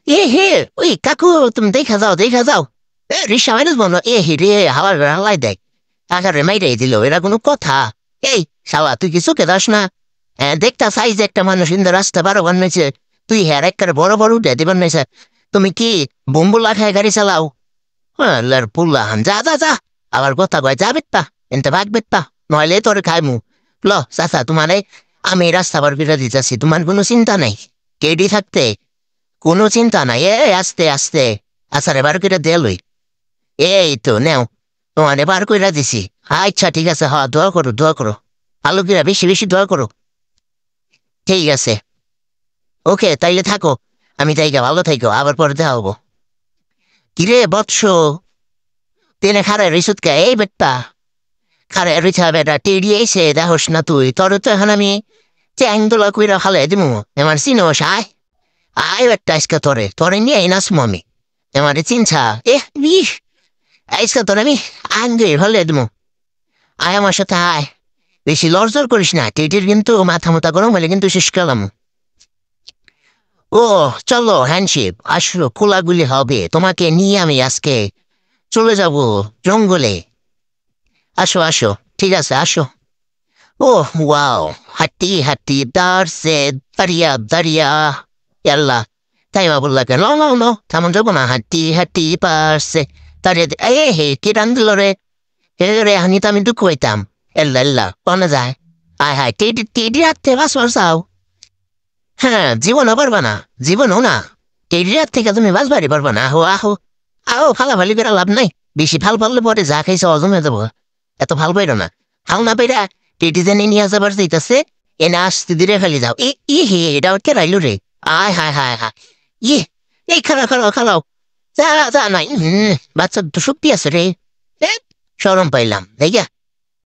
এ হে ওই কাকু তুমি দেখা যাও রিক্সা মাইনাস বন্ধ এ হে রে হালাই দেখ টাকারে মাইরাই দিল এরা কোনো কথা এই শালা তুই কিছু কে দাস না দেখতা সাইজ একটা মানুষ ইন্দা রাস্তা বারো বানাইছে তুই হ্যার একবারে বড় বড় উঠে দিবেন নাইছে তুমি কি বোম্বুলা খায় গাড়ি চালাও হ্যাঁ পুল্লা হান যা আবার কথা কয় যা বেত্তা এনতে ভাগ বেত্তা নইলে তোর খাইমু ল চাচা তোমারে আমি রাস্তা বার করে দিতেছি তোমার কোনো চিন্তা নাই কেডি থাকতে কোনো চিন্তা নাই আস্তে আস্তে আচ্ছা রে বার করে দে লই এই তো নেও তোমারে বার করে দিছি আচ্ছা ঠিক আছে হ্যাঁ দোয়া করো আলু কিরা বেশি বেশি দোয়া করো ঠিক আছে ওকে তাইলে থাকো আমি তাইকে ভালো থাইকো আবার পরে দেখা হবো কিরে বৎস তেনে খারায় রিসুত কে এই বেটটা খারায় রিছা বেটা টেড়ি এসে দেখোস না তুই তোর তো এখন আমি চ্যাং দোলা কইরা খালে দিমু আমার চিনোস আয় বেটটা আজকে তোরে নিয়ে নাচমু আমি আমারে চিনছা বিষ আজকে তোর আমি আঙ্গে ভালে দিমু আয় আমার সাথে আয় বেশি লড়জড় করিস না টেটির কিন্তু মাথা মোতা গরম হলে কিন্তু শেষ করলাম ও চলো হ্যান্ডশিপ আসলো খোলাগুলি হবে তোমাকে নিয়ে আমি আজকে চলে যাব জঙ্গলে আসো ঠিক আছে আসো ও ওয়াও হাঁটি হাঁটি দাঁড়ছে দাঁড়িয়া ইয়াল্লা তাই মা বললা কেন নো তেমন যাবো না হাঁটি হাঁটি পারছে দাঁড়িয়ে হে কি রান দিল রে রে হানি তো আমি দুঃখ হইতাম এল্লা কনে যায় আয় হায় টেডি রাখতে বাঁচাও হ্যাঁ জীবনও পারবা না জীবনও না টেডি রাত থেকে তুমি বাঁচবারই পারবা না আহো ফালাফালি করে লাভ নাই বেশি ফাল পারলে পরে যা খাইছে হজম হয়ে যাবো এত ভাল পাইরো না ফাল না পাইরা টেটি জানি নিয়ে যাবার যাইতাছে এনে আসতে দিরে ফেলে যাও হে এটা কে রাইলো রে হায় ইয়ে এই খালাও যা নাই বাচ্চার তো শক্তি আছে রে সরম পাইলাম দেখা